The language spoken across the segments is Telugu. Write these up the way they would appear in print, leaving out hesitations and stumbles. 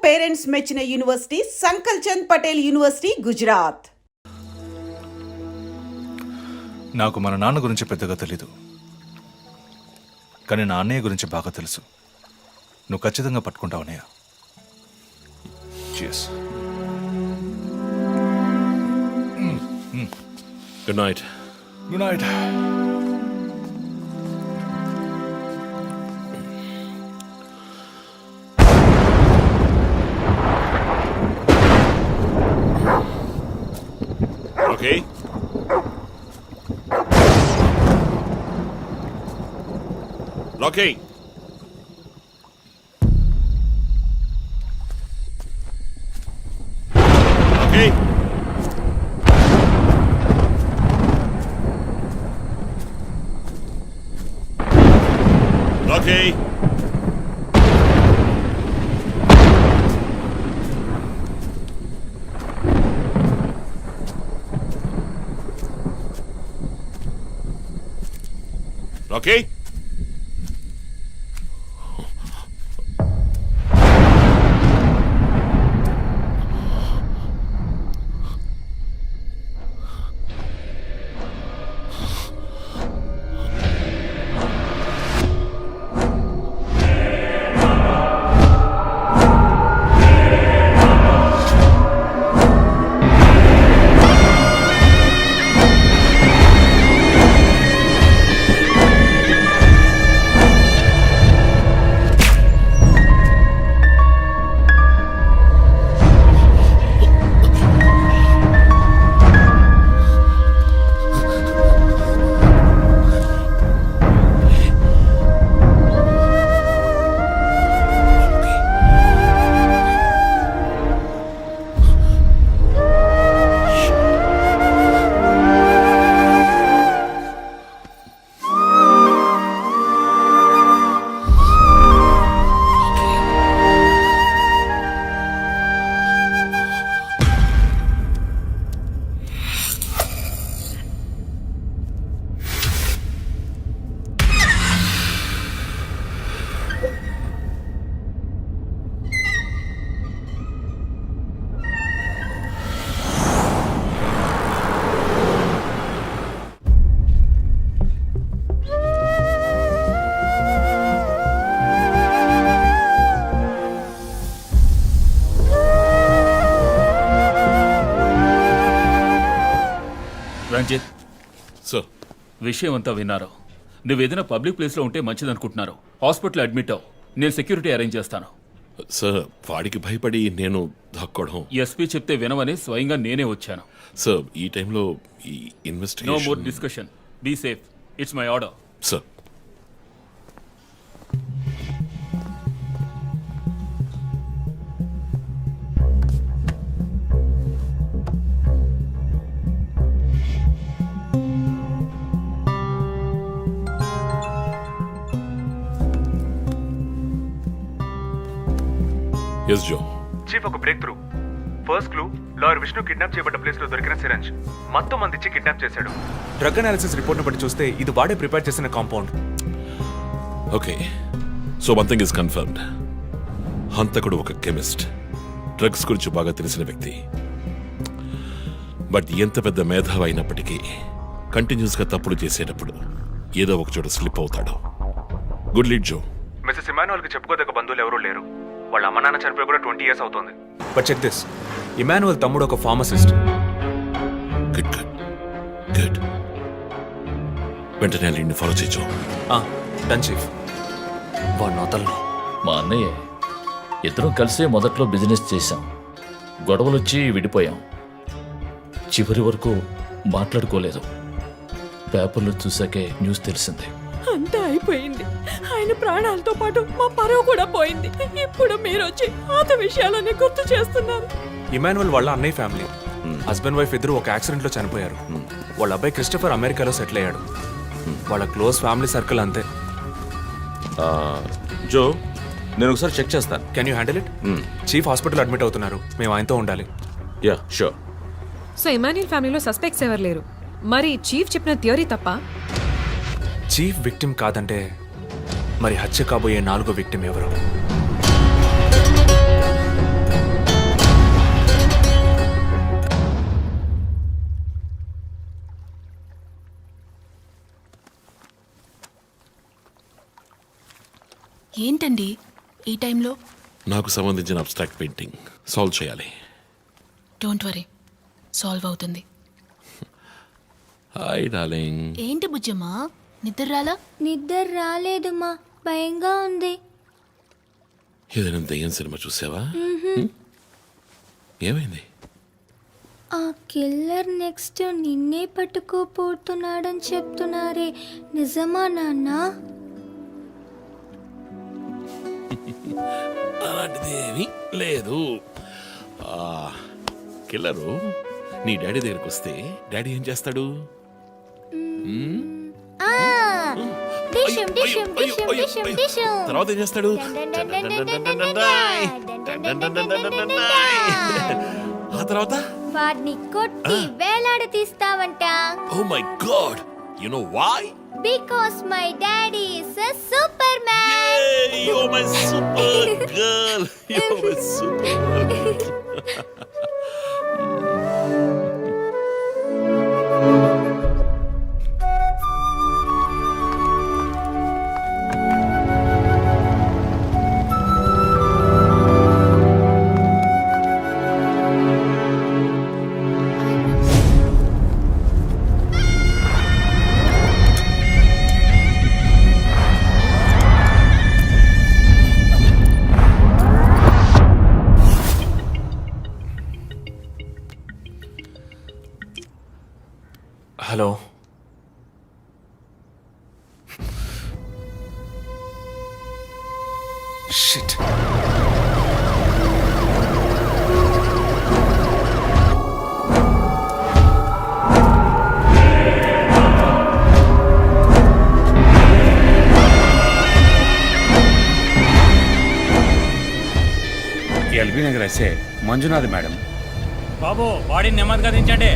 పేరెంట్స్ మెచ్చిన యూనివర్సిటీ సంకల్ చంద్ పటేల్ యూనివర్సిటీ, గుజరాత్. నాకు మన నాన్న గురించి పెద్దగా తెలీదు, కానీ నా అన్నయ్య గురించి బాగా తెలుసు. నువ్వు ఖచ్చితంగా పట్టుకుంటావు అన్నయ్య. Cheers. Good night. Good night. Okay. Rocky. Okay. Rocky. Rocky. Ranjit sir, విషయం అంతా విన్నారు. నువ్వేదైనా పబ్లిక్ ప్లేస్లో ఉంటే మంచిదనుకుంటున్నారు. హాస్పిటల్ అడ్మిట్ అవ్వు, నేను సెక్యూరిటీ అరేంజ్ చేస్తాను. సార్ వాడికి భయపడి నేను దాక్కోవడం. ఎస్పీ చెప్తే వినవని స్వయంగా నేనే వచ్చాను. సార్ ఈ టైంలో ఈ no more investigation. Discussion, be safe, it's my order. Sir ఎస్ జో. చీఫ్, ఒక breakthrough. First clue, lawyer Vishnu kidnap చేయబడ్డ ప్లేస్ లో దొరికిన సిరంజ్. మొత్తం మంది ఇచ్చి కిడ్నాప్ చేశాడు. డ్రగ్ అనాలిసిస్ రిపోర్ట్ను బట్టి చూస్తే ఇది వాడే ప్రిపేర్ చేసిన compound. Okay, so one thing is confirmed. హంతకుడు ఒక కెమిస్ట్, డ్రగ్స్ గురించి బాగా తెలిసిన వ్యక్తి. బట్ ఎంత పెద్ద మేధావి అయినప్పటికీ కంటిన్యూస్గా తప్పులు చేసేటప్పుడు ఏదో ఒక చోట స్లిప్ అవుతాడు. గుడ్ లీడ్ జో. మిస్సెస్ ఇమానువల్ కి చెప్పుకోదగ్గ బంధువులు ఎవరూ లేరు. వాళ్ళ అమ్మ నాన్న చనిపోయి కూడా 20 years అవుతుంది. బట్ చెక్ దిస్, ఇమానువల్ తమ్ముడు ఒక ఫార్మసిస్ట్. Good good good. వెంటనే లీడ్ని ఫాలో చేయొచ్చు. Done chief. వాడు నోతల్లో మా అన్నయ్య ఇద్దరం కలిసే మొదట్లో బిజినెస్ చేశాం. గొడవలొచ్చి విడిపోయాం. చివరి వరకు మాట్లాడుకోలేదు. పేపర్లో చూసాకే న్యూస్ తెలిసింది. అంతా అయిపోయింది. ఆయన ప్రాణాలతో పాటు మా పరువు కూడా పోయింది. ఇప్పుడు మీరు వచ్చి పాత విషయాలన్నీ గుర్తు చేస్తున్నారు. ఇమానువల్ వాళ్ళ అన్నయ్య ఫ్యామిలీ, హస్బెండ్ వైఫ్ ఇద్దరు ఒక యాక్సిడెంట్ లో చనిపోయారు. వాళ్ళ అబ్బాయి క్రిస్టఫర్ అమెరికాలో సెటిల్ అయ్యాడు. వాళ్ళ క్లోజ్ ఫ్యామిలీ సర్కిల్ అంతే. జో, నేను ఒకసారి చెక్ చేస్తాను. Can you handle it? Chief hospital admit అవుతున్నారు, మేము ఆయనతో ఉండాలి. Yeah sure. సో ఇమాన్యుల్ ఫ్యామిలీలో సస్పెక్ట్స్ ఎవరు లేరు. మరి చీఫ్ చెప్పిన థియరీ తప్ప? చీఫ్ విక్టిమ్ కాదంటే మరి హత్య కాబోయే 4వ విక్టిమ్ ఎవరు? ఏంటండి ఈ టైంలో? నాకు సంబంధించిన అబ్స్ట్రాక్ట్ పెయింటింగ్ సాల్వ్ చేయాలి. డోంట్ వరీ, సాల్వ్ అవుతుంది. Hi darling. ఏంటి బుజ్జమ్మా, నిద్ర రాలా? నిద్ర రాలేదమ్మా, భయంగా ఉంది. ఏదైనా దెయ్యం సినిమా చూసావా? ఏమైంది? ఆ కిల్లర్ నెక్స్ట్ నిన్నే పట్టుకోపోతున్నాడని చెప్తున్నారే, నిజమా నాన్న? అలాంటిదేమీ లేదు. కిల్లరు నీ డాడీ దగ్గరికి వస్తే డాడీ ఏం చేస్తాడు? ఆ, డిషుమ్ డిషుమ్ డిషుమ్ డిషుమ్ డిషుమ్. తర్వాత ఏం చేస్తాడు? ఆ తర్వాత వాడిని కొట్టి వేలాడ తీస్తావంట. Oh my god, you know why? Because my daddy is a superman. You're my super girl. You're my super girl. Hello, shit. LB Nagar SA Manjunath madam. బాబు బాడీని నెమ్మదిగా దించండి.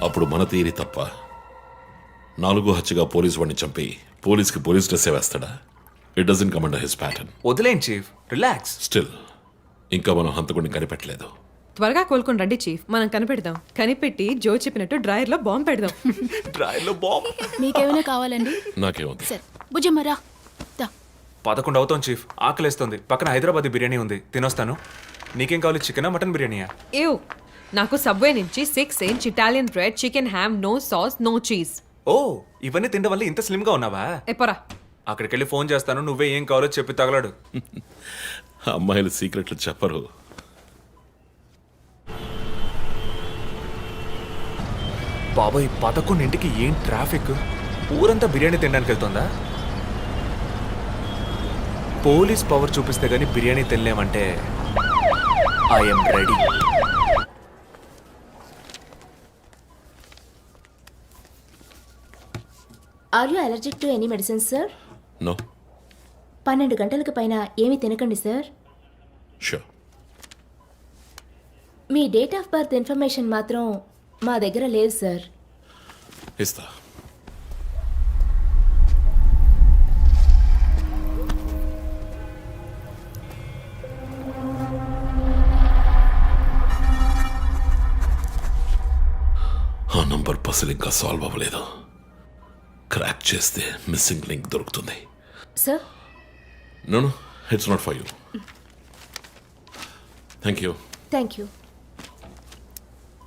అప్పుడు మన తీరి తప్ప 4 హత్యగా పోలీసు వాడిని చంపి పోలీస్కి పోలీస్ డ్రెస్సే వేస్తాడా? It doesn't come under his pattern. వదిలేండి చీఫ్, రిలాక్స్. స్టిల్ ఇంకా మనం హంతకుడిని కనిపెట్టలేదు. త్వరగా కోలుకొని రండి చీఫ్, మనం కనిపెడదాం. కనిపెట్టి జో చెప్పినట్టు డ్రాయర్ లో బాంబు పెడదాం. డ్రాయర్లో బాంబ్. మీకేమైనా కావాలండి? నాకేముంది? సరే బుజ్జమ్మ రా. 11 అవుతాం చీఫ్, ఆకలేస్తుంది. పక్కన హైదరాబాద్ బిర్యానీ ఉంది, తినొస్తాను. నీకేం కావాలి, చికెనా మటన్ బిర్యానీయా? ఏవ్, నాకు సబ్వే నుంచి 6 inch Italian bread, chicken ham, no sauce, no cheese. Oh, ఇవన్నీ తినడం వల్ల ఇంత స్లిమ్ గా ఉన్నావా? ఎప్పరా అక్కడికి వెళ్ళి ఫోన్ చేస్తాను, నువ్వే ఏం కావాలో చెప్పి తగలడు. అమ్మాయిలు సీక్రెట్లు చెప్పరు. బాబాయ్, 11ంటికి ఏం ట్రాఫిక్! ఊరంతా బిర్యానీ తినడానికి వెళ్తుందా? పోలీస్ పవర్ చూపిస్తే గానీ బిర్యానీ తినలేమంటే I'm ready. Are you allergic to any medicine sir? No. 12 గంటలకు పైన ఏమీ తినకండి సార్. షూర్. మీ డేట్ ఆఫ్ బర్త్ ఇన్ఫర్మేషన్ మాత్రం మా దగ్గర లేదు సార్. ఇస్తా. ఆ నంబర్ పసిల్ ఇంకా సాల్వ్ అవ్వలేదు. క్రాక్ చేస్తే మిస్సింగ్ లింక్ దొరుకుతుంది. Sir, no no, it's not for you. Thank you. Thank you.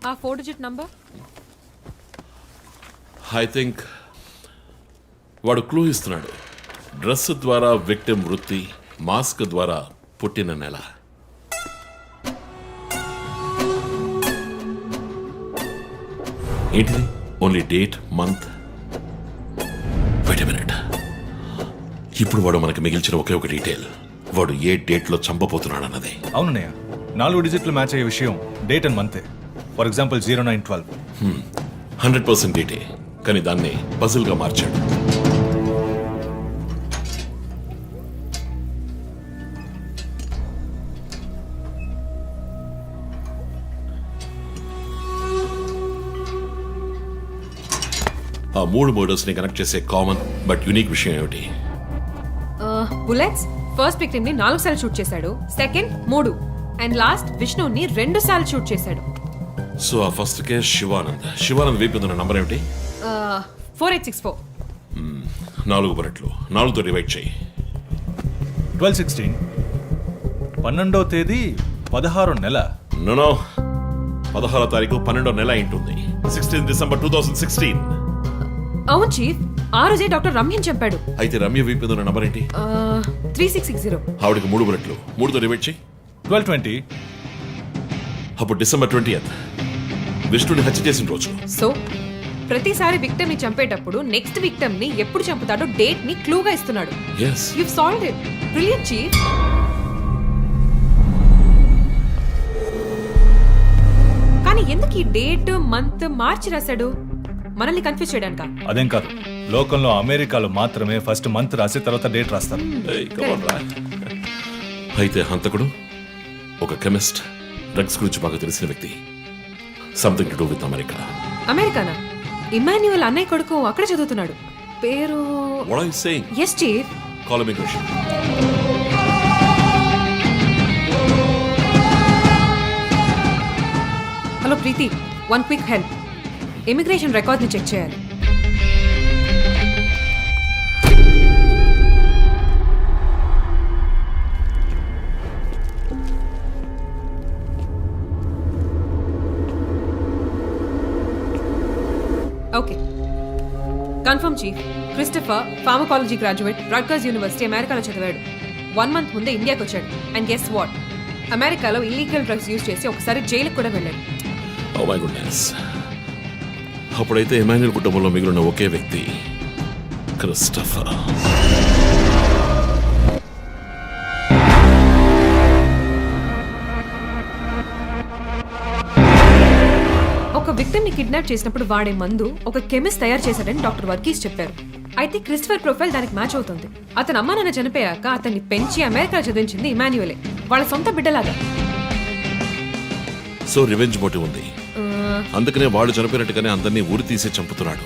ఆ 4 డిజిట్ నంబర్? ఐ థింక్ వాడు క్లూ ఇస్తున్నాడు. డ్రెస్ ద్వారా విక్టిమ్ వృత్తి, మాస్క్ ద్వారా పుట్టిన నెల. ఏంటిది? Only date, month. Wait a minute. ఇప్పుడు వాడు మనకి మిగిల్చిన ఒకే ఒక డీటెయిల్, వాడు ఏ డేట్లో చంపబోతున్నాడు అన్నది. అవునన్నయ్య, 4 డిజిట్లు మ్యాచ్ అయ్యే విషయం డేట్ అండ్ మంతే. For example 0912. 100% డేటే, కానీ దాన్ని పజిల్గా మార్చాడు. ఆ 3 మర్డర్స్ ని కనెక్ట్ చేసే కామన్ బట్ యునిక్ విషయం ఏమిటి? బుల్లెట్స్. ఫస్ట్ విక్టిమ్ ని 4 సార్లు షూట్ చేశాడు, సెకండ్ 3, అండ్ లాస్ట్ విష్ణుని 2 సార్లు షూట్ చేశాడు. సో ఆ ఫస్ట్ కేస్ శివానంద్ వీపు ఉన్న నంబర్ ఏమిటి? 4864. 4 బుల్లెట్లు 4తో డివైడ్ చేయి. 12/16 12వ తేదీ 16వ నెల. నో 16వ తారీఖు 12వ నెల అయింటుంది. 16 డిసెంబర్ 2016. అవును చీఫ్, ఆ రోజే డాక్టర్ రమ్యని చంపాడు. అయితే రమ్య వీపు మీద ఉన్న నంబర్ ఏంటి? 3660. ఆవిడకి 3 బుల్లెట్లు. 3తో డివైడ్ చేయి. 12/20 అప్పుడు డిసెంబర్ 20th విష్ణుని హత్య చేసిన రోజు. సో ప్రతిసారి విక్టమ్ ని చంపేటప్పుడు నెక్స్ట్ విక్టమ్ ని ఎప్పుడు చంపుతాడో డేట్ ని క్లూగా ఇస్తున్నాడు. Yes. You solved it. Brilliant chief. కానీ ఎందుకు ఈ డేట్ మంత్ మార్చి రాశాడు? మనల్ని కన్ఫ్యూజ్ చేయడానికా? అదేం కాదు, లోకంలో అమెరికాలో మాత్రమే ఫస్ట్ మంత్ రాసి తర్వాత డేట్ రాస్తారు. ఏయ్, come on, రా. అయితే హంతకుడు ఒక కెమిస్ట్, డ్రగ్స్ గురించి బాగా తెలిసిన వ్యక్తి. Something to do with America. అమెరికానా? ఇమాన్యుయల్ అన్నయ్య కొడుకు అక్కడ చదువుతున్నాడు. పేరు What are you saying? Yes chief. Call immigration. Hello Preethi, one quick help. Immigration record ని చెక్ చేయాలి. Okay, confirm chief. Christopher pharmacology graduate, Rutgers university, అమెరికాలో చదివాడు. 1 month ముందే ఇండియాకి వచ్చాడు. అండ్ గెస్ వాట్, అమెరికాలో ఇల్లీగల్ డ్రగ్స్ యూజ్ చేసి ఒకసారి జైలుకి కూడా వెళ్ళాడు. Oh my goodness. అప్పుడైతే ఎమాన్యుయల్ కుటుంబంలో మిగిలిన ఒకే వ్యక్తి క్రిస్టఫర్. ఒక విక్టిమ్ ని కిడ్నాప్ చేసినప్పుడు వాడే మందు ఒక కెమిస్ట్ తయారు చేశాడని డాక్టర్ వర్గీస్ చెప్పారు. అయితే క్రిస్టఫర్ ప్రొఫైల్ దానికి మ్యాచ్ అవుతుంది. అతని అమ్మ నాన్న చనిపోయాక అతన్ని పెంచి అమెరికా చదివించింది ఇమాన్యుయలే, వాళ్ళ సొంత బిడ్డలాగా. సో రివెంజ్ మోటివ్ ఉంది. అందుకనే వాడు చనిపోయినట్టుగానే అందరినీ ఊరి తీసి చంపుతున్నాడు.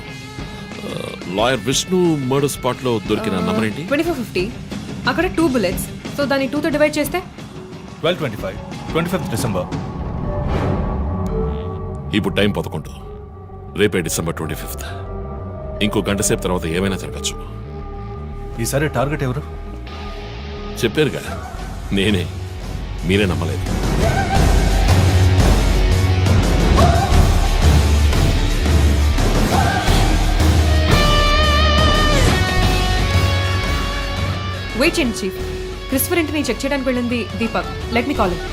లాయర్ విష్ణు మర్డర్ స్పాట్ లో దొరికిన నంబర్ ఏంటి? 2450. అక్కడ 2 bullets. సో దాన్ని 2తో డివైడ్ చేస్తే 12/25 25th డిసెంబర్. ఇప్పుడు టైం 11. రేపే డిసెంబర్ 25th. ఇంకో గంట సేపు తర్వాత ఏమైనా జరగచ్చు. ఈసారి టార్గెట్ ఎవరు? చెప్పారుగా, నేనే. మీరే నమ్మలేదు. వెయిట్ చేయండి చీఫ్. క్రిస్టఫర్ ఇంటిని చెక్ చేయడానికి వెళ్ళింది Deepak. Let me call him.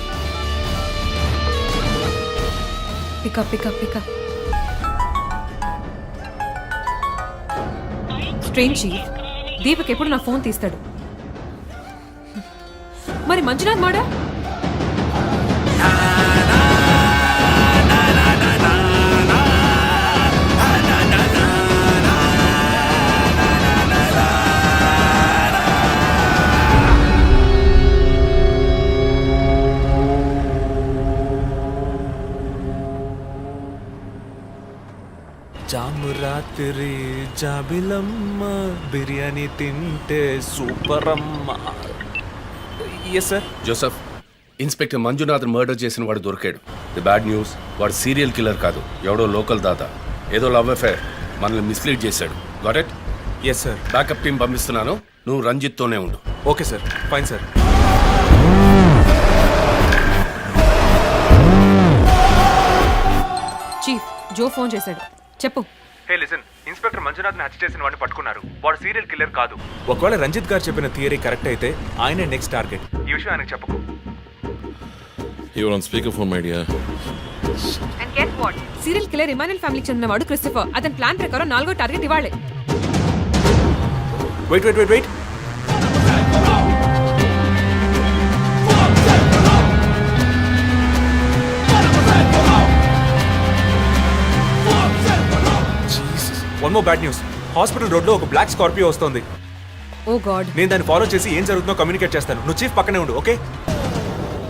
Pick up pick up pick up. Strange chief, Deepak ఎప్పుడు నా ఫోన్ తీస్తాడు. మరి మంజునాథ్ మాడా? జాము రాత్రి జాబిలమ్మ బిర్యానీ తింటే సూపర్ అమ్మ. Yes sir. Joseph, inspector Manjunath murder చేసిన వాడు దొరికాడు. ది బ్యాడ్ న్యూస్, వాడు సీరియల్ కిల్లర్ కాదు, ఎవడో లోకల్ దాత. ఏదో లవ్ అఫేర్, మనల్ని మిస్లీడ్ చేశాడు. Got it? Yes sir. Backup team పంపిస్తున్నాను, నువ్వు రంజిత్తోనే ఉండు. Okay sir, fine sir. Chief, Joe phone చేశాడు. చెప్పు. హే లిసన్, ఇన్స్పెక్టర్ మంజునాథ్ ని హత్య చేసిన వాడిని పట్టుకున్నారు. వాడు సీరియల్ కిల్లర్ కాదు. ఒకవేళ రంజిత్ గారు చెప్పిన థియరీ కరెక్ట్ అయితే ఆయనే నెక్స్ట్ టార్గెట్. ఈ విషయం ఆయనకు చెప్పకు. Your on speaker phone my dear. And get what, serial killer Emmanuel ఫ్యామిలీకి చెందినవాడు క్రిస్టఫర్. అతని ప్లాన్ ప్రకారం 4వ టార్గెట్ ఇవాళే. Wait wait wait wait. One more bad news. Hospital road లో ఒక బ్లాక్ స్కార్పియో వస్తుంది. Oh God. నేను దాన్ని ఫాలో చేసి ఏం జరుగుతుందో కమ్యూనికేట్ చేస్తాను. నువ్వు చీఫ్ పక్కనే ఉండు, okay?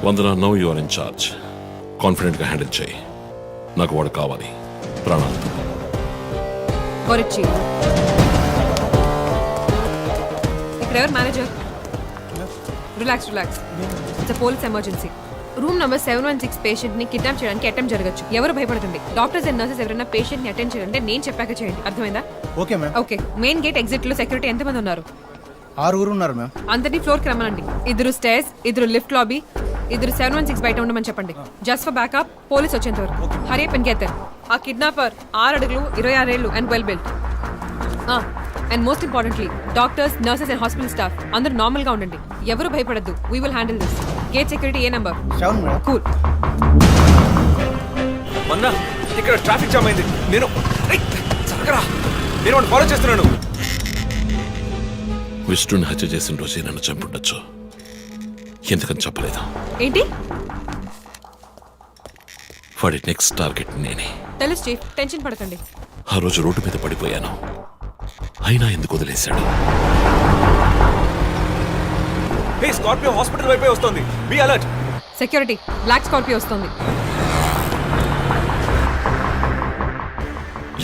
Vandana, now you are in charge. Confident గా హ్యాండిల్ చేయి. నాకు వాడు కావాలి, ప్రాణాలతో. Correct chief. ఇక్కడ ఎవరు manager? Relax relax. It's police emergency. Room number 716 patient ని కిడ్నాప్ చేయడానికి అటెంప్ట్ జరగచ్చు. ఎవరు భయపడుతుంది. డాక్టర్స్ అండ్ నర్సెస్ ఎవరైనా పేషెంట్ ని అటెండ్ చేయాలంటే నేను చెప్పాక చేయండి. అర్థమైందా? Okay ma'am. Okay. Main gate exit లో సెక్యూరిటీ ఎంతమంది ఉన్నారు? 6 ఉన్నారు మ్యామ్. అందరినీ ఫ్లోర్కి రమ్మనండి. 2 స్టేర్స్, 2 లిఫ్ట్ లాబీ, 2 716 బయట ఉండమని చెప్పండి. జస్ట్ ఫర్ బ్యాకప్, పోలీస్ వచ్చేంత వరకు. Hurry up and get them. ఆ కిడ్నాపర్ 6 అడుగులు 26 ఏళ్ళు and well built. And most importantly doctors, nurses and hospital staff అందరూ నార్మల్ గా ఉండండి. ఎవరు భయపడద్దు. We will handle this. Gate security ఏ నంబర్? 7 మేడం. కూల్. మన్నా ఇక్కడ ట్రాఫిక్ జామ్ అయింది. నేను చక్కరా నేను వాడిని ఫాలో చేస్తున్నాను. విష్ణుని హత్య చేసిన రోజే నన్ను చంపుండొచ్చు. ఎందుకని చెప్పలేదు? ఏంటి? వాడి నెక్స్ట్ టార్గెట్ నేనే. తెలుసు చీఫ్, టెన్షన్ పడకండి. ఆ రోజు రోడ్డు మీద పడిపోయాను, అయినా ఎందుకు వదిలేశాడు? హే, స్కార్పియో హాస్పిటల్ వైపే వస్తోంది. Be alert. Security, black Scorpio వస్తుంది.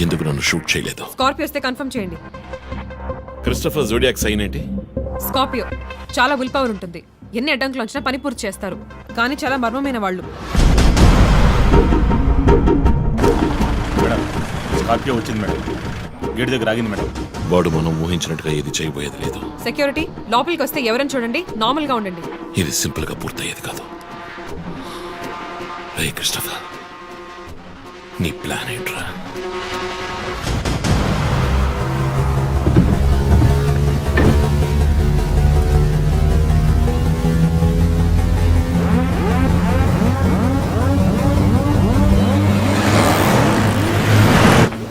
ఎందుకు నన్ను షూట్ చేయలేదు? స్కార్పియో వస్తే కన్ఫర్మ్ చేయండి. క్రిస్టఫర్ జోడియాక్ సైన్ ఏంటి? స్కార్పియో చాలా విల్ పవర్ ఉంటుంది. ఎన్ని అడ్డంకులు వచ్చినా పని పూర్తి చేస్తారు. కానీ చాలా మర్మమైన వాళ్ళు. మేడం స్కార్పియో వచ్చింది మేడం. గేట్ దగ్గర ఆగింది మేడం. వాడు మనం ఊహించినట్టుగా ఏది చేయబోయేది లేదు. సెక్యూరిటీ, లోపలికి వస్తే ఎవరని చూడండి. నార్మల్ గా ఉండండి. ఇది సింపుల్ గా పూర్తయ్యేది కాదు. రే క్రిస్టఫర్, నీ ప్లాన్ ఏంట్రా?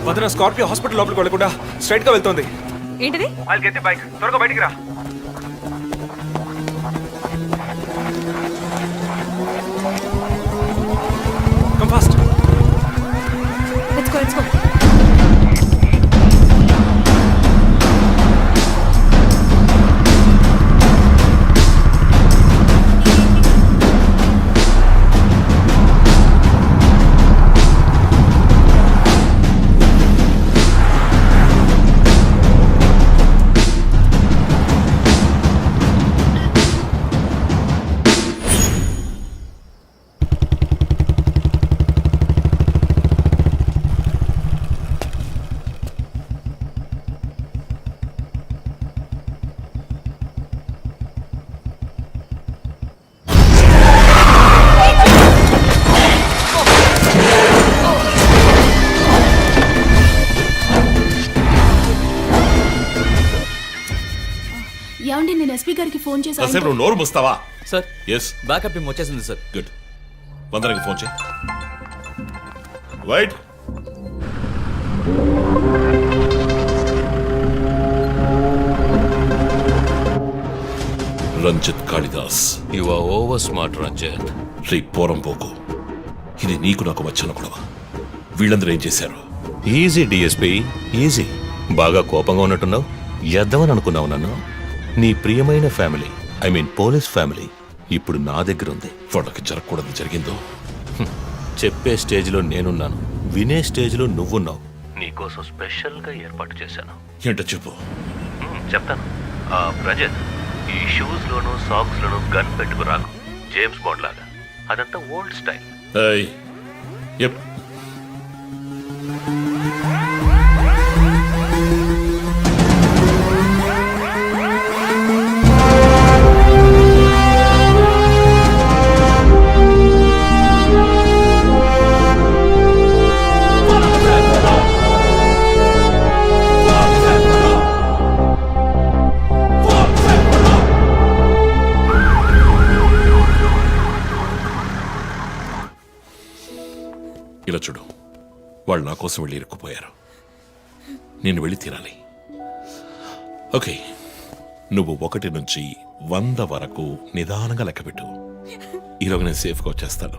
వదిన స్కార్పియో హాస్పిటల్ లోపలికి వెళ్ళకుండా స్ట్రైట్ గా వెళ్తోంది. ఏంటిది? వాళ్ళు గెత్తి బైక్ త్వరగా బయటికి రా. Come fast. Let's go, let's go. ఏమండి, నేను ఎస్పీ గారికి ఫోన్ చేసి కాసేపు నువ్వు నోరు మూస్తావా? సార్ ఎస్, బ్యాకప్ టీమ్ వచ్చేసింది సార్. గుడ్. వందనకి ఫోన్ చేయి. Wait. Ranjith Kalidas. You are over smart Ranjith. రీ పోరంపోకు, ఇది నీకు నాకు వచ్చిన గొడవ. వీళ్ళందరూ ఏం చేశారు? Easy DSP, easy. బాగా కోపంగా ఉన్నట్టున్నావు. ఎద్దామని అనుకున్నావు నన్ను. నీ ప్రియమైన family, I mean police family, ఇప్పుడు నా దగ్గర ఉంది. వాళ్ళకి జరగకూడదు జరిగిందో. చెప్పే స్టేజ్లో నేనున్నాను, వినే స్టేజ్లో నువ్వున్నావు. నీకోసం స్పెషల్గా ఏర్పాటు చేశాను. ఏంటో చెప్పు. చెప్తాను. రజత్, ఈ షూస్లోను సాక్స్లోను గన్ పెట్టుకు రాకు, జేమ్స్ బాండ్ లాగా. అదంతా ఓల్డ్ స్టైల్. ఏయ్, ఎప్. ఇలా చూడు, వాళ్ళు నా కోసం వెళ్ళి ఇరుక్కుపోయారు. నేను వెళ్ళి తీరాలి. ఓకే, నువ్వు 1 నుంచి 100 వరకు నిదానంగా లెక్కపెట్టు. ఈలోగా నేను సేఫ్గా వచ్చేస్తాను.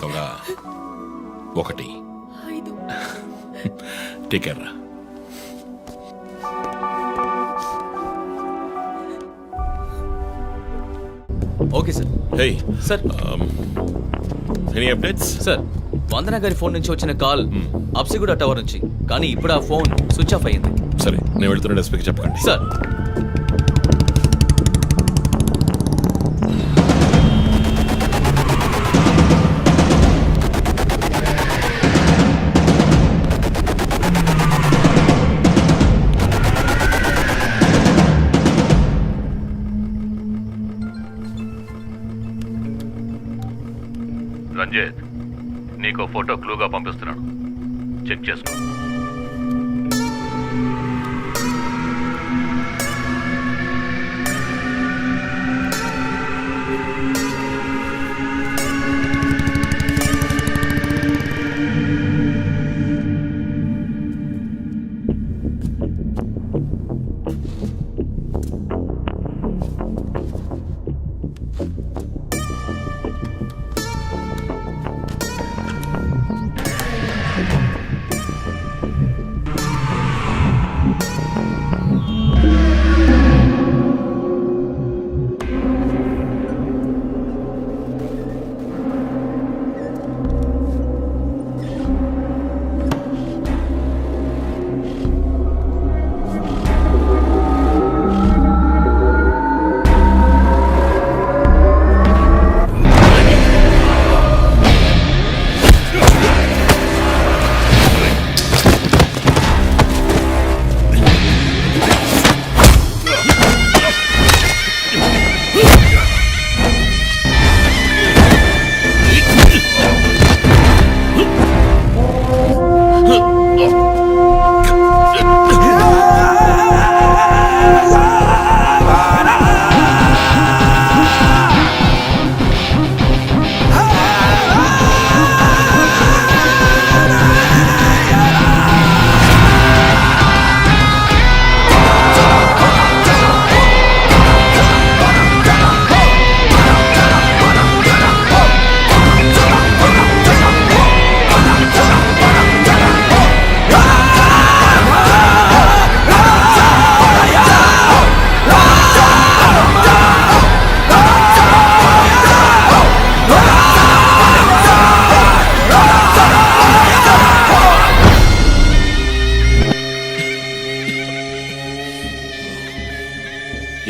దొంగ 1 take care. Okay sir. Hey sir. Any updates? Sir, Vandana గారి ఫోన్ నుంచి వచ్చిన కాల్ అప్సిగూడ టవర్ నుంచి, కానీ ఇప్పుడు ఆ ఫోన్ స్విచ్ ఆఫ్ అయ్యింది. సరే, నేను వెళ్తున్న ఎస్పీకి చెప్పకండి. సార్. రంజిత్ నీకు ఫోటో క్లూగా పంపిస్తున్నాను, చెక్ చేసుకో.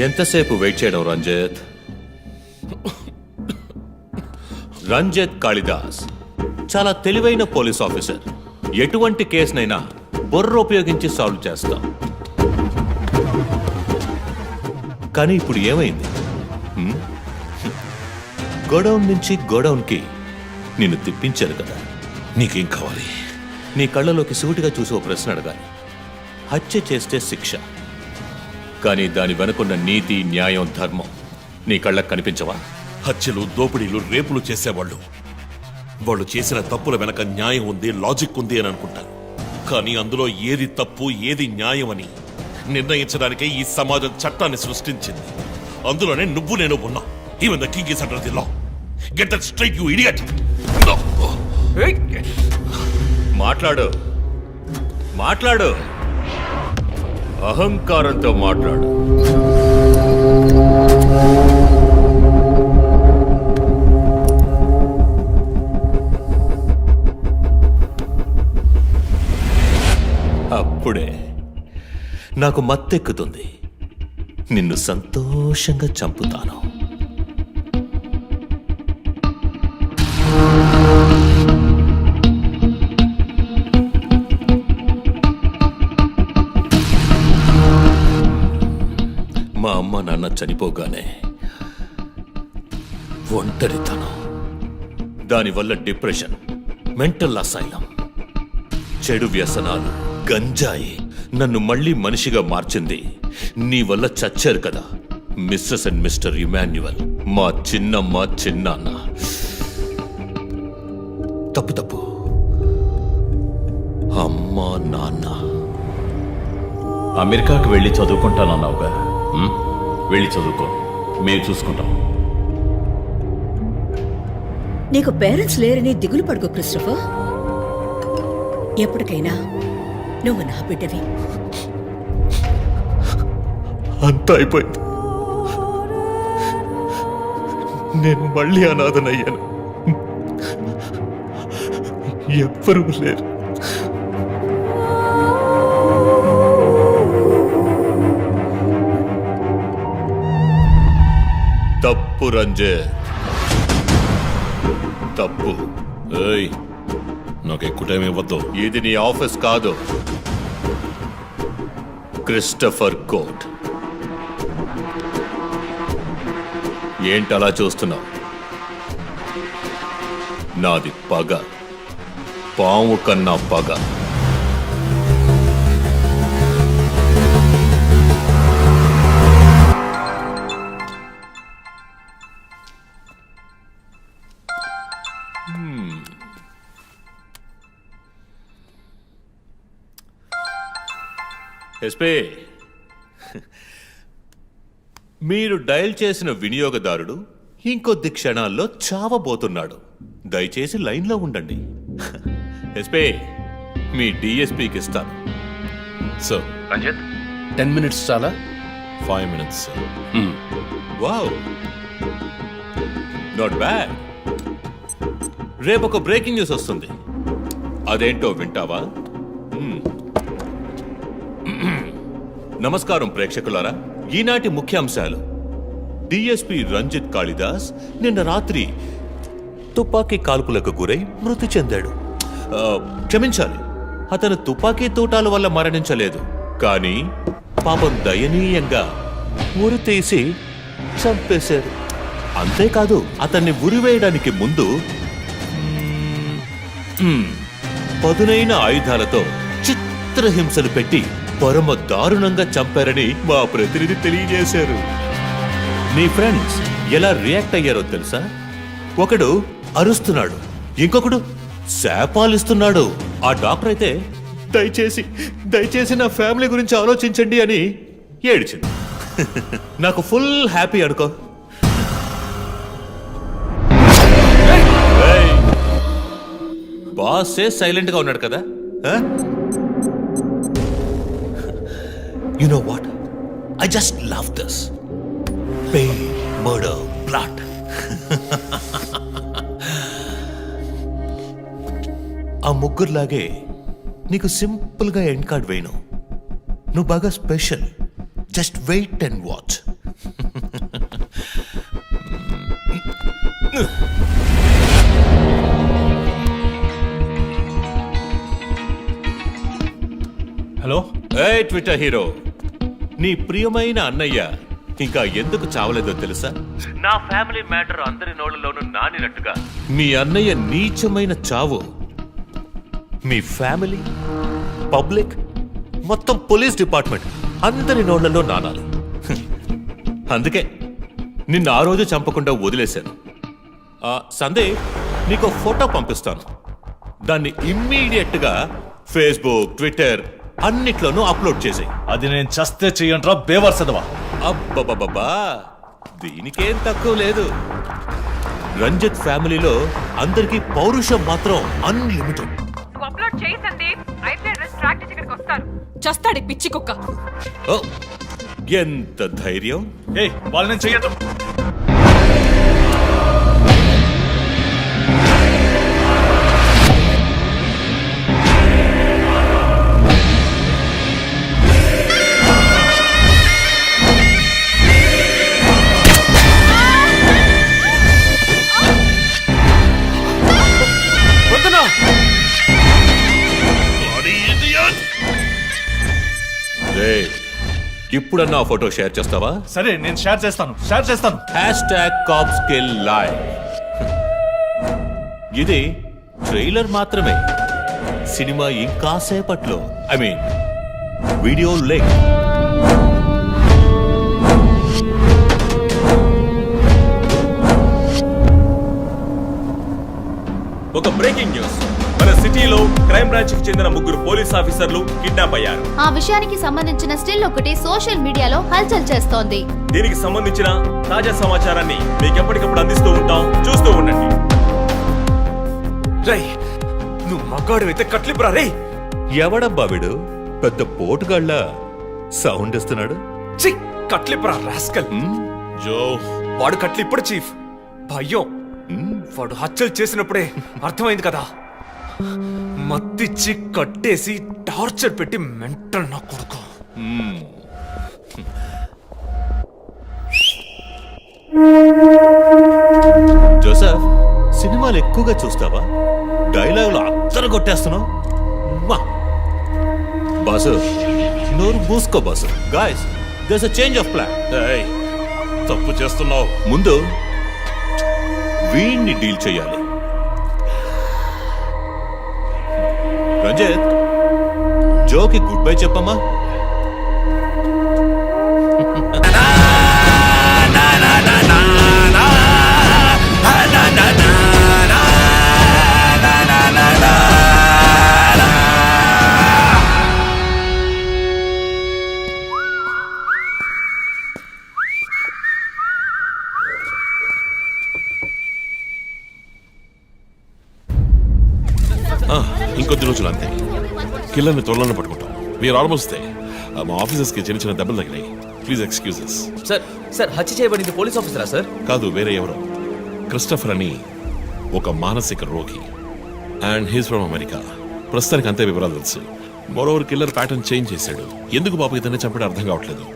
ఎంతసేపు వెయిట్ చేయడం రంజిత్? రంజిత్ కాళిదాస్ చాలా తెలివైన పోలీస్ ఆఫీసర్. ఎటువంటి కేసునైనా బుర్ర ఉపయోగించి సాల్వ్ చేస్తాం. కానీ ఇప్పుడు ఏమైంది? గోడౌన్ నుంచి గోడౌన్కి నిన్ను తిప్పించారు కదా. నీకేం కావాలి? నీ కళ్ళలోకి సూటిగా చూసి ఓ ప్రశ్న అడగాలి. హత్య చేస్తే శిక్ష, కానీ దాని వెనుకున్న నీతి, న్యాయం, ధర్మం నీ కళ్ళకు కనిపించవా? హత్యలు, దోపిడీలు, రేపులు చేసేవాళ్ళు వాళ్ళు చేసిన తప్పుల వెనక న్యాయం ఉంది, లాజిక్ ఉంది అని అనుకుంటారు. కానీ అందులో ఏది తప్పు, ఏది న్యాయం అని నిర్ణయించడానికే ఈ సమాజం చట్టాన్ని సృష్టించింది. అందులోనే నువ్వు నేను ఉన్నా. Even the king is under the law. Get that straight, you idiot. మాట్లాడు, మాట్లాడు, అహంకారంతో మాట్లాడు. అప్పుడే నాకు మత్తెక్కుతుంది. నిన్ను సంతోషంగా చంపుతాను. మా అమ్మ నాన్న చనిపోగానే ఒంటరితనం, దానివల్ల డిప్రెషన్, మెంటల్ అసైలం, చెడు వ్యసనాలు, గంజాయి నన్ను మళ్ళీ మనిషిగా మార్చింది. నీ వల్ల చచ్చారు కదా మిస్సెస్ అండ్ మిస్టర్ ఇమాన్యువల్, మా చిన్నమ్మ, చిన్నాన్న. తప్పు తప్పు, అమ్మ, నాన్న. అమెరికాకు వెళ్ళి చదువుకుంటానన్నావుగా, వెళ్ళి చదువుకో, మేము చూసుకుంటాం. నీకు పేరెంట్స్ లేరని దిగులు పడుకో క్రిస్టఫర్. ఎప్పటికైనా నువ్వు నా బిడ్డవి. అంతా అయిపోయింది. నేను మళ్ళీ అనాథనయ్యాను. ఎవ్వరూ లేరు. తప్పు రంజిత్, తప్పు. ఏయ్, నాకు ఎక్కువ టైం ఇవ్వద్దు. ఇది నీ ఆఫీస్ కాదు, క్రిస్టఫర్ కోర్ట్. ఏంటలా చూస్తున్నావు? నాది పగ, పాము కన్నా పగ. ఎస్పీ, మీరు డయల్ చేసిన వినియోగదారుడు ఇంకొద్ది క్షణాల్లో చావబోతున్నాడు. దయచేసి లైన్లో ఉండండి. ఎస్పీ, మీ డిఎస్పీకి ఇస్తాను. సో రంజిత్ 10 minutes చాలా? 5 minutes. Wow, not bad. రేపు ఒక బ్రేకింగ్ న్యూస్ వస్తుంది. అదేంటో వింటావా? నమస్కారం ప్రేక్షకులారా. ఈనాటి ముఖ్యాంశాలు: డిఎస్పీ రంజిత్ కాళిదాస్ నిన్న రాత్రి తుపాకీ కాల్పులకు గురై మృతి చెందాడు. క్షమించాలి, అతను తుపాకీ తూటాల వల్ల మరణించలేదు, కానీ పాపం దయనీయంగా ఉరి తీసి చంపేశారు. అంతేకాదు, అతన్ని ఉరివేయడానికి ముందు పదునైన ఆయుధాలతో చిత్రహింసలు పెట్టి పరమ దారుణంగా చంపారని మా ప్రతినిధి తెలియజేశారు. నీ ఫ్రెండ్స్ ఎలా రియాక్ట్ అయ్యారో తెలుసా? ఒకడు అరుస్తున్నాడు, ఇంకొకడు శాపాలిస్తున్నాడు. ఆ డాక్టర్ అయితే దయచేసి నా ఫ్యామిలీ గురించి ఆలోచించండి అని ఏడ్చింది. నాకు ఫుల్ హ్యాపీ అనుకో. బాసే సైలెంట్ గా ఉన్నాడు కదా. You know what? I just love this. Pain, murder, blood. ఆ ముగ్గురులాగే నీకు సింపుల్ గా ఎండ్ కార్డ్ వేయను. నువ్వు బాగా special. Just wait and watch. Hello. ఏ ట్విట్టర్ హీరో, నీ ప్రియమైన అన్నయ్య ఇంకా ఎందుకు చావలేదో తెలుసా? నా ఫ్యామిలీ మ్యాటర్ అందరి నోళ్లలోనూ నానినట్టుగా మీ అన్నయ్య నీచమైన చావు మీ ఫ్యామిలీ, పబ్లిక్, మొత్తం పోలీస్ డిపార్ట్మెంట్ అందరి నోళ్లలో నానాలి. అందుకే నిన్ను ఆ రోజు చంపకుండా వదిలేశాను. సందేహ్, నీకు ఫోటో పంపిస్తాను. దాన్ని ఇమ్మీడియట్ గా ఫేస్బుక్, ట్విట్టర్ అన్నిట్లోనూ అప్లోడ్ చేసాయి. అది నేను చస్తే చెయ్యంట్రా బేవర్సదవా. అబ్బబ్బబ్బా, దీనికేం తక్కువ లేదు. రంజిత్ ఫ్యామిలీలో అందరికీ పౌరుషం మాత్రం అన్లిమిటెడ్. అప్లోడ్ చేయి సందీప్, అయితే ట్రాక్ చేసి ఇక్కడికి వస్తారు. చస్తాడి పిచ్చి కుక్క. ఓ, ఎంత ధైర్యం! ఏ వాళ్ళని చెయ్యదు. ఇప్పుడన్నా ఫోటో షేర్ చేస్తావా? సరే, నేను షేర్ చేస్తాను. #CoPskillLive. ఇది ట్రైలర్ మాత్రమే. సినిమా ఇంకాసేపట్లో, ఐ మీన్ వీడియో లింక్. ఒక బ్రేకింగ్ న్యూస్. మన సిటీలో క్రైమ్ బ్రాంచ్ కి చెందిన 3 పోలీస్ ఆఫీసర్లు కిడ్నాప్ అయ్యారు. ఆ విషయానికి సంబంధించిన స్టిల్ ఒకటి సోషల్ మీడియాలో హల్చల్ చేస్తోంది. దీనికి సంబంధించిన తాజా సమాచారాన్ని మీకు ఎప్పటికప్పుడు అందిస్తూ ఉంటాం, చూస్తూ ఉండండి. రై, నువ్వు మగాడు అయితే కట్లిపురా రే. ఎవడబ్బా వీడు? పెద్ద పోటుగాళ్ళ సౌండ్ ఇస్తున్నాడు. చి, కట్లిపురా రాస్కల్. జో, వాడు కట్లిప్పుడు చీఫ్. భయం. వాడు హత్యలు చేసినప్పుడే అర్థమైంది కదా. మత్తిచ్చి కట్టేసి టార్చర్ పెట్టి మెంటల్ నా కొడుకు. జోసెఫ్, సినిమాలు ఎక్కువగా చూస్తావా? డైలాగులు అత్తరు కొట్టేస్తున్నావు. బాసు, నోరు మూసుకో boss. Guys, there's a change of plan. తప్పు చేస్తున్నావు. ముందు వీణ్ణి డీల్ చేయాలి. రజత్ జోకి గుడ్ బై చెప్పమ్మా. ఇంకొద్ది రోజులు అంతే, కిల్లర్ని త్వరలోనే పట్టుకుంటాం. We are almost there. మా ఆఫీసర్స్కి చిన్న చిన్న దెబ్బలు తగిలాయి. Please excuses. సార్ హత్య చేయబడింది పోలీస్ ఆఫీసరా సార్? కాదు, వేరే ఎవరో. క్రిస్టఫర్ అని ఒక మానసిక రోగి, అండ్ హీస్ ఫ్రమ్ అమెరికా. ప్రస్తుతానికి అంతే వివరాలు తెలుసు. మరోవర్ కిల్లర్ ప్యాటర్న్ చేంజ్ చేశాడు. ఎందుకు పాప ఇతన్ని చంపడం అర్థం కావట్లేదు.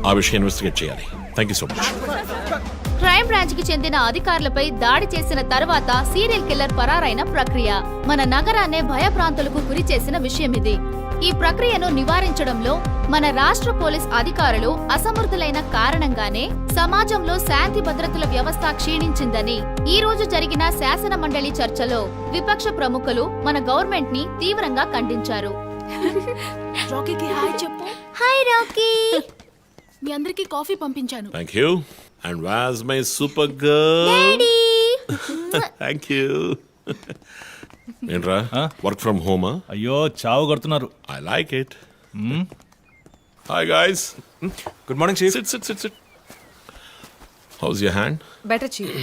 ఆ విషయం ఇన్వెస్టిగేట్ చేయాలి. Thank you so much. Crime branch కి చెందిన అధికారులపై దాడి చేసిన తర్వాత సీరియల్ కిల్లర్ పరారైన ప్రక్రియ మన నగరాన్నే భయభ్రాంతులకు గురి చేసిన విషయం ఇది. ఈ ప్రక్రియను నివారించడంలో మన రాష్ట్ర పోలీస్ అధికారులు అసమర్థులైన కారణంగానే సమాజంలో శాంతి భద్రతల వ్యవస్థ క్షీణించిందని ఈ రోజు జరిగిన శాసన మండలి చర్చలో విపక్ష ప్రముఖులు మన గవర్నమెంట్ ని తీవ్రంగా ఖండించారు. రాకీకి హాయ్ చెప్పు. Hi Rocky. మీ అందరికి కాఫీ పంపించాను. Thank you. And was my super girl. Thank you. ఏంట్రా వర్క్ ఫ్రమ్ హోమా? అయ్యో చావు కొడుతున్నారు. I like it. Hi guys. Good morning chief. Sit sit sit sit. How's your hand? Better chief.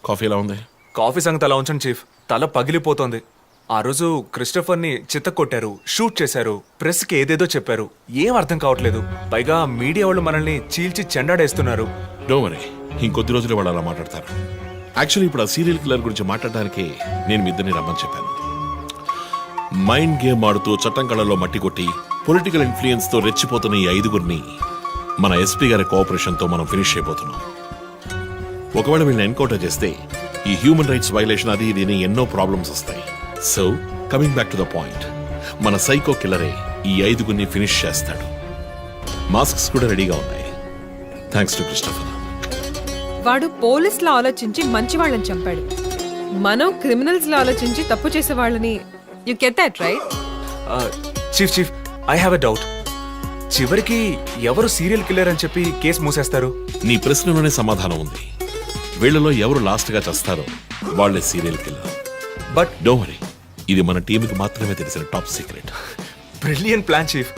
Coffee ఎలా ఉంది? కాఫీ సంగతి అలా ఉంచండి చీఫ్. తల పగిలిపోతోంది. ఆ రోజు క్రిస్టఫర్ని చిత్త కొట్టారు, షూట్ చేశారు, ప్రెస్కి ఏదేదో చెప్పారు. ఏం అర్థం కావట్లేదు. పైగా మీడియా వాళ్ళు మనల్ని చీల్చి చెండాడేస్తున్నారు. డోంట్ వరీ, ఇంకొద్ది రోజులు వాళ్ళు అలా మాట్లాడతారు. యాక్చువల్లీ ఇప్పుడు ఆ సీరియల్ కిల్లర్ గురించి మాట్లాడడానికి నేను మీ ఇద్దరిని రమ్మని చెప్పాను. మైండ్ గేమ్ ఆడుతూ చట్టం కళ్ళలో మట్టి కొట్టి పొలిటికల్ ఇన్ఫ్లుయెన్స్ తో రెచ్చిపోతున్న ఈ 5గురిని మన ఎస్పీ గారి కోఆపరేషన్తో మనం ఫినిష్ అయిపోతున్నాం. ఒకవేళ వీళ్ళని ఎన్కౌంటర్ చేస్తే ఈ హ్యూమన్ రైట్స్ వైలేషన్ అది ఇది ఎన్నో ప్రాబ్లమ్స్ వస్తాయి. So coming back to the point, మన సైకో కిల్లరే ఈ 5గురిని ఫినిష్ చేస్తాడు. మాస్క్స్ కూడా రెడీగా ఉన్నాయి. Thanks to Christopher. వాడు పోలీసులా ఆలోచించి మంచి వాళ్ళని చంపాడు. మనం క్రిమినల్స్ లా ఆలోచించి తప్పు చేసే వాళ్ళని. You get that right? Chief chief, I have a doubt. చివరికి ఎవరు సీరియల్ కిల్లర్ అని చెప్పి కేసు మూసేస్తారు? నీ ప్రశ్నలోనే సమాధానం ఉంది. వీళ్ళలో ఎవరు లాస్ట్ గా చేస్తారో వాళ్ళే serial killer. But don't worry, ఇది మన టీంకి మాత్రమే తెలిసిన top secret. Brilliant plan chief.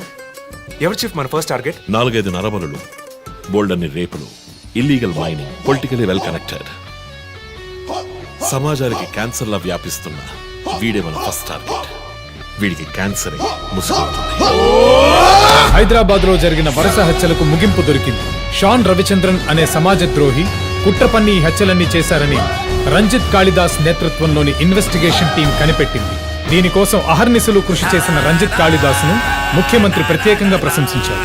ఎవరు చీఫ్ మన ఫస్ట్ టార్గెట్? 4-5 నరబలులు, బోల్డన్ని రేపులు, illegal mining, politically well connected, సమాజానికి క్యాన్సర్ లా వ్యాపిస్తున్న వీడే మన ఫస్ట్ టార్గెట్. వీడికి క్యాన్సరే ముసుగుతుంది. హైదరాబాద్ లో జరిగిన వరుస హత్యలకు ముగింపు దొరికింది. షాన్ రవిచంద్రన్ అనే సమాజ ద్రోహి కుట్రపన్ని ఈ హత్యలన్నీ చేశారని రంజిత్ కాళిదాస్ నేతృత్వంలోని ఇన్వెస్టిగేషన్ టీం కనిపెట్టింది. దీనికోసం అహర్నిశలు కృషి చేసిన రంజిత్ కాళిదాస్ ను ముఖ్యమంత్రి ప్రత్యేకంగా ప్రశంసించారు.